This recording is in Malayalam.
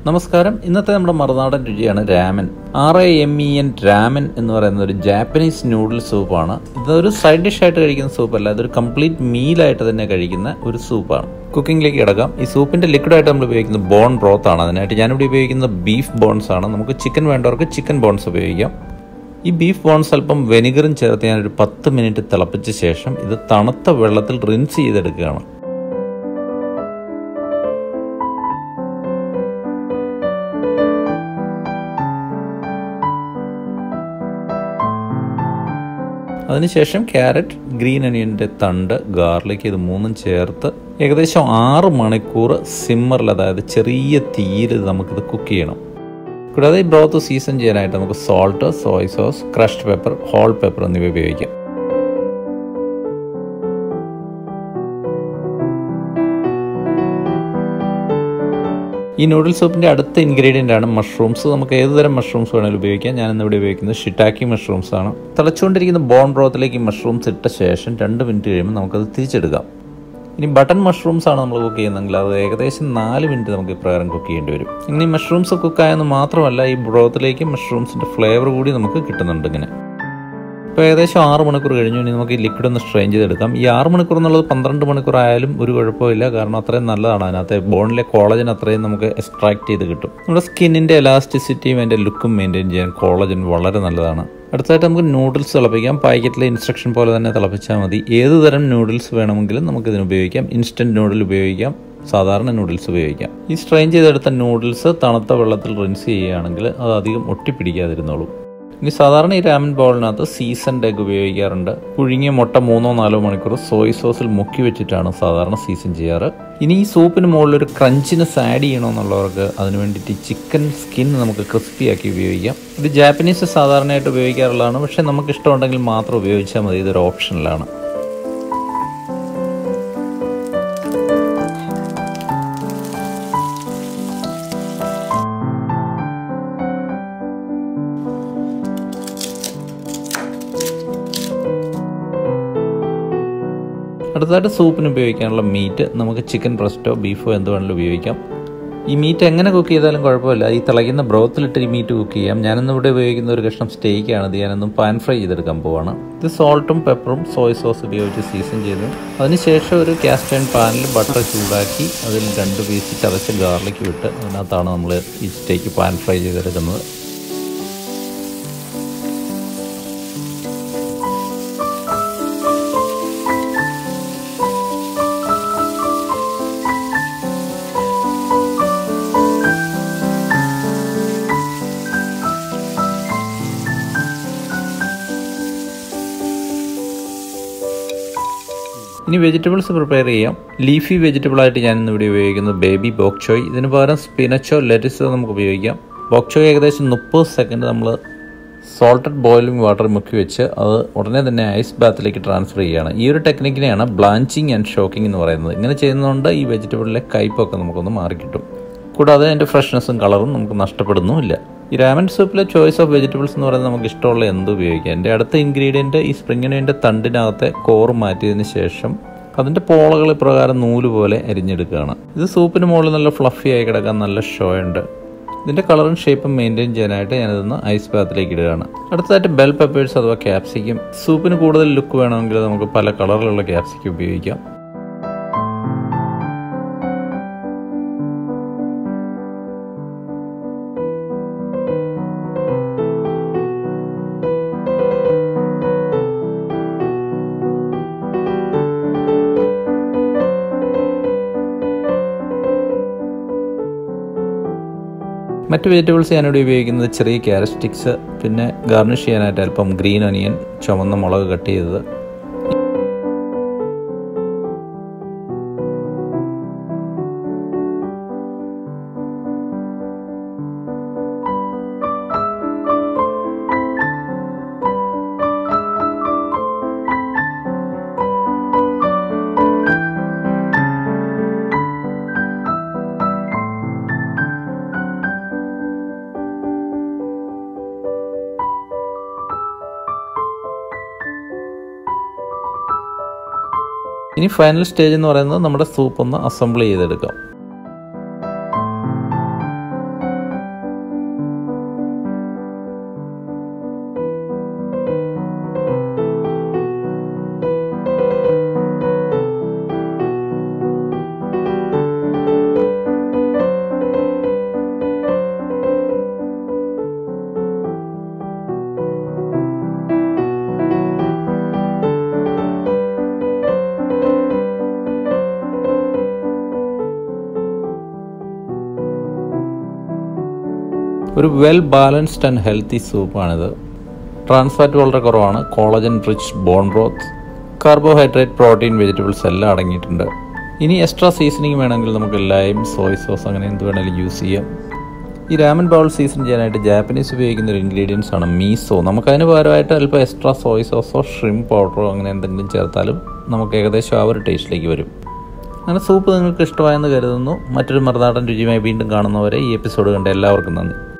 നമസ്കാരം. ഇന്നത്തെ നമ്മുടെ മറുനാടൻ രുചിയാണ് രാമൻ. RAMEN രാമൻ എന്ന് പറയുന്ന ഒരു ജാപ്പനീസ് നൂഡിൽ സൂപ്പാണ്. ഇതൊരു സൈഡ് ഡിഷ് ആയിട്ട് കഴിക്കുന്ന സൂപ്പല്ല, ഇതൊരു കംപ്ലീറ്റ് മീലായിട്ട് തന്നെ കഴിക്കുന്ന ഒരു സൂപ്പാണ്. കുക്കിംഗിലേക്ക് കിടക്കാം. ഈ സൂപ്പിന്റെ ലിക്വിഡായിട്ട് നമ്മൾ ഉപയോഗിക്കുന്നത് ബോൺ ബ്രോത്ത് ആണ്. അതിനായിട്ട് ഞാനിവിടെ ഉപയോഗിക്കുന്നത് ബീഫ് ബോൺസ് ആണ്. നമുക്ക് ചിക്കൻ വേണ്ടവർക്ക് ചിക്കൻ ബോൺസ് ഉപയോഗിക്കാം. ഈ ബീഫ് ബോൺസ് അല്പം വെനിഗറും ചേർത്ത് ഞാനൊരു 10 മിനിറ്റ് തിളപ്പിച്ച ശേഷം ഇത് തണുത്ത വെള്ളത്തിൽ റിൻസ് ചെയ്തെടുക്കുകയാണ്. അതിനുശേഷം ക്യാരറ്റ്, ഗ്രീൻ ഒനിയൻ്റെ തണ്ട്, ഗാർലിക് ഇത് മൂന്നും ചേർത്ത് ഏകദേശം 6 മണിക്കൂർ സിമ്മറിൽ, അതായത് ചെറിയ തീയിൽ നമുക്കിത് കുക്ക് ചെയ്യണം. കൂടാതെ ഈ ബ്രോത്ത് സീസൺ ചെയ്യാനായിട്ട് നമുക്ക് salt, soy sauce, crushed pepper, whole pepper എന്നിവ ഉപയോഗിക്കാം. ഈ നൂഡിൽ സൂപ്പിൻ്റെ അടുത്ത ഇൻഗ്രീഡിയൻ്റ് ആണ് മഷ്റൂംസ്. നമുക്ക് ഏതുതരം മഷ്റൂംസ് വേണമെങ്കിലും ഉപയോഗിക്കാം. ഞാനിന്നിവിടെ ഉപയോഗിക്കുന്നത് ഷിറ്റാക്കി മഷ്റൂംസ് ആണ്. തിളച്ചുകൊണ്ടിരിക്കുന്ന ബോൺ ബ്രോത്തിലേക്ക് ഈ മഷ്റൂംസ് ഇട്ട ശേഷം 2 മിനിറ്റ് കഴിയുമ്പോൾ നമുക്കത് തിരിച്ചെടുക്കാം. ഇനി ബട്ടൺ മഷ്റൂംസ് ആണ് നമ്മൾ കുക്ക് ചെയ്യുന്നതെങ്കിൽ അത് ഏകദേശം 4 മിനിറ്റ് നമുക്ക് ഇപ്രകാരം കുക്ക് ചെയ്യേണ്ടി വരും. ഇങ്ങനെ ഈ മഷ്റൂംസ് കുക്കായെന്ന് മാത്രമല്ല, ഈ ബ്രോത്തിലേക്ക് മഷ്റൂംസിൻ്റെ ഫ്ലേവർ കൂടി നമുക്ക് കിട്ടുന്നുണ്ട്. ഇങ്ങനെ ഇപ്പോൾ ഏകദേശം 6 മണിക്കൂർ കഴിഞ്ഞു. ഇനി നമുക്ക് ഈ ലിക്വിഡ് ഒന്ന് സ്ട്രെയിൻ ചെയ്തെടുക്കാം. ഈ 6 മണിക്കൂർ എന്നുള്ളത് 12 മണിക്കൂർ ആയാലും ഒരു കുഴപ്പമില്ല, കാരണം അത്രയും നല്ലതാണ്. അതിനകത്ത് ബോണിലെ കോളജൻ അത്രയും നമുക്ക് എക്സ്ട്രാക്ട് ചെയ്ത് കിട്ടും. നമ്മുടെ സ്കിന്നിൻ്റെ എലാസ്റ്റിസിറ്റിയും അതിൻ്റെ ലുക്കും മെയിൻറ്റെയിൻ ചെയ്യാൻ കോളജൻ വളരെ നല്ലതാണ്. അടുത്തായിട്ട് നമുക്ക് നൂഡിൽസ് തിളപ്പിക്കാം. പാക്കറ്റിലെ ഇൻസ്ട്രക്ഷൻ പോലെ തന്നെ തിളപ്പിച്ചാൽ മതി. ഏത് തരം നൂഡിൽസ് വേണമെങ്കിലും നമുക്കിതിന് ഉപയോഗിക്കാം. ഇൻസ്റ്റൻറ്റ് നൂഡിൽ ഉപയോഗിക്കാം, സാധാരണ നൂഡിൽസ് ഉപയോഗിക്കാം. ഈ സ്ട്രെയിൻ ചെയ്തെടുത്ത നൂഡിൽസ് തണുത്ത വെള്ളത്തിൽ റിൻസ് ചെയ്യുകയാണെങ്കിൽ അത് അധികം ഒട്ടിപ്പിടിക്കാതിരുന്നോളൂ. ഇനി സാധാരണ ഈ രാമൻ ബോളിനകത്ത് സീസൺഡ് എഗ് ഉപയോഗിക്കാറുണ്ട്. പുഴുങ്ങിയ മുട്ട 3-4 മണിക്കൂർ സോയ് സോസിൽ മുക്കി വെച്ചിട്ടാണ് സാധാരണ സീസൺ ചെയ്യാറ്. ഇനി ഈ സൂപ്പിന് മുകളിൽ ഒരു ക്രഞ്ചിനെസ് ആഡ് ചെയ്യണമെന്നുള്ളവർക്ക് അതിന് വേണ്ടിയിട്ട് ചിക്കൻ സ്കിൻ നമുക്ക് ക്രിസ്പിയാക്കി ഉപയോഗിക്കാം. ഇത് ജാപ്പനീസ് സാധാരണയായിട്ട് ഉപയോഗിക്കാറുള്ളതാണ്, പക്ഷേ നമുക്ക് ഇഷ്ടമുണ്ടെങ്കിൽ മാത്രം ഉപയോഗിച്ചാൽ മതി. ഇതൊരു ഓപ്ഷനിലാണ്. അടുത്തതായിട്ട് സൂപ്പിന് ഉപയോഗിക്കാനുള്ള മീറ്റ് നമുക്ക് ചിക്കൻ ബ്രസ്റ്റോ ബീഫോ എന്ത് വേണമെങ്കിലും ഉപയോഗിക്കാം. ഈ മീറ്റ് എങ്ങനെ കുക്ക് ചെയ്താലും കുഴപ്പമില്ല. ഈ തിളയ്ക്കുന്ന ബ്രോത്തിലിട്ട് ഈ മീറ്റ് കുക്ക് ചെയ്യാം. ഞാനിന്നിവിടെ ഉപയോഗിക്കുന്ന ഒരു കഷ്ണം സ്റ്റേക്കാണ്. ഇത് ഞാനൊന്നും പാൻ ഫ്രൈ ചെയ്തെടുക്കാൻ പോവാണ്. ഇത് സോൾട്ടും പെപ്പറും സോയ് സോസ് ഉപയോഗിച്ച് സീസൺ ചെയ്തു. അതിനുശേഷം ഒരു കാസ്റ്റ് അയൺ പാനിൽ ബട്ടർ ചൂടാക്കി അതിൽ 2 പീസ് ചതച്ച ഗാർലിക് വിട്ട് അതിനകത്താണ് നമ്മൾ ഈ സ്റ്റേക്ക് പാൻ ഫ്രൈ ചെയ്തെടുക്കുന്നത്. ഇനി വെജിറ്റബിൾസ് പ്രിപ്പയർ ചെയ്യാം. ലീഫി വെജിറ്റബിളായിട്ട് ഞാനിന്നിവിടെ ഉപയോഗിക്കുന്നത് ബേബി ബോക്-ചോയ്. ഇതിന് പകരം സ്പിനച്ചോ ലെറ്റിസോ നമുക്ക് ഉപയോഗിക്കാം. ബോക്-ചോയ് ഏകദേശം 30 സെക്കൻഡ് നമ്മൾ സോൾട്ടഡ് ബോയിലിംഗ് വാട്ടർ മുക്കി വെച്ച് അത് ഉടനെ തന്നെ ഐസ് ബാത്തിലേക്ക് ട്രാൻസ്ഫർ ചെയ്യുകയാണ്. ഈ ഒരു ടെക്നിക്കിനെയാണ് ബ്ലാഞ്ചിങ് ആൻഡ് ഷോക്കിംഗ് എന്ന് പറയുന്നത്. ഇങ്ങനെ ചെയ്യുന്നതുകൊണ്ട് ഈ വെജിറ്റബിളിലെ കയ്പൊക്കെ നമുക്കൊന്ന് മാറിക്കിട്ടും. കൂടാതെ അതിൻ്റെ ഫ്രഷ്നെസ്സും കളറും നമുക്ക് നഷ്ടപ്പെടുന്നുമില്ല. ഈ രാമൻ സൂപ്പിലെ ചോയ്സ് ഓഫ് വെജിറ്റബിൾസ് എന്ന് പറയുന്നത് നമുക്ക് ഇഷ്ടമുള്ള എന്ത് ഉപയോഗിക്കാം. എൻ്റെ അടുത്ത ഇൻഗ്രീഡിയൻറ്റ് ഈ സ്പ്രിംഗ് ഒനിയൻ്റെ തണ്ടിനകത്തെ കോറ് മാറ്റിയതിന് ശേഷം അതിൻ്റെ പോളകൾ ഇപ്രകാരം നൂല് പോലെ അരിഞ്ഞെടുക്കുകയാണ്. ഇത് സൂപ്പിന് മുകളിൽ നല്ല ഫ്ലഫി ആയി കിടക്കാൻ നല്ല ഷോ ഉണ്ട്. ഇതിൻ്റെ കളറും ഷേപ്പും മെയിൻറ്റെയിൻ ചെയ്യാനായിട്ട് ഞാനിതൊന്ന് ഐസ് ബാത്തിലേക്ക് ഇടുകയാണ്. അടുത്തതായിട്ട് ബെൽ പെപ്പേഴ്സ് അഥവാ ക്യാപ്സിക്കം. സൂപ്പിന് കൂടുതൽ ലുക്ക് വേണമെങ്കിൽ നമുക്ക് പല കളറിലുള്ള ക്യാപ്സിക്കം ഉപയോഗിക്കാം. മറ്റ് വെജിറ്റബിൾസ് ഞാനിവിടെ ഉപയോഗിക്കുന്നത് ചെറിയ ക്യാരറ്റ് സ്റ്റിക്സ്, പിന്നെ ഗാർണിഷ് ചെയ്യാനായിട്ട് അല്പം ഗ്രീൻ ഒനിയൻ, ചുവന്ന മുളക് കട്ട് ചെയ്തത്. ഇനി ഫൈനൽ സ്റ്റേജ് എന്ന് പറയുന്നത് നമ്മുടെ സൂപ്പ് ഒന്ന് അസംബിൾ ചെയ്തെടുക്കാം. ഒരു വെൽ ബാലൻസ്ഡ് ആൻഡ് ഹെൽത്തി സൂപ്പാണിത്. ട്രാൻസ് ഫാറ്റ് വളരെ കുറവാണ്, collagen rich bone broth, carbohydrate, protein, vegetables എല്ലാം അടങ്ങിയിട്ടുണ്ട്. ഇനി എക്സ്ട്രാ സീസണിങ് വേണമെങ്കിൽ നമുക്ക് ലൈം, സോയ് സോസ് അങ്ങനെ എന്ത് വേണമെങ്കിലും യൂസ് ചെയ്യാം. ഈ രാമൻ ബൗൾ സീസൺ ചെയ്യാനായിട്ട് ജാപ്പനീസ് ഉപയോഗിക്കുന്ന ഒരു ഇൻഗ്രീഡിയൻസ് ആണ് മീസോ. നമുക്കതിന് പകരമായിട്ട് അല്പം എക്സ്ട്രാ സോയ് സോസോ ഷ്രിംപ് പൗഡറോ അങ്ങനെ എന്തെങ്കിലും ചേർത്താലും നമുക്ക് ഏകദേശം ആ ഒരു ടേസ്റ്റിലേക്ക് വരും. അങ്ങനെ സൂപ്പ് നിങ്ങൾക്ക് ഇഷ്ടമായെന്ന് കരുതുന്നു. മറ്റൊരു മറുനാടൻ രുചിയുമായി വീണ്ടും കാണുന്നവരെ ഈ എപ്പിസോഡ് കണ്ട എല്ലാവർക്കും നന്ദി.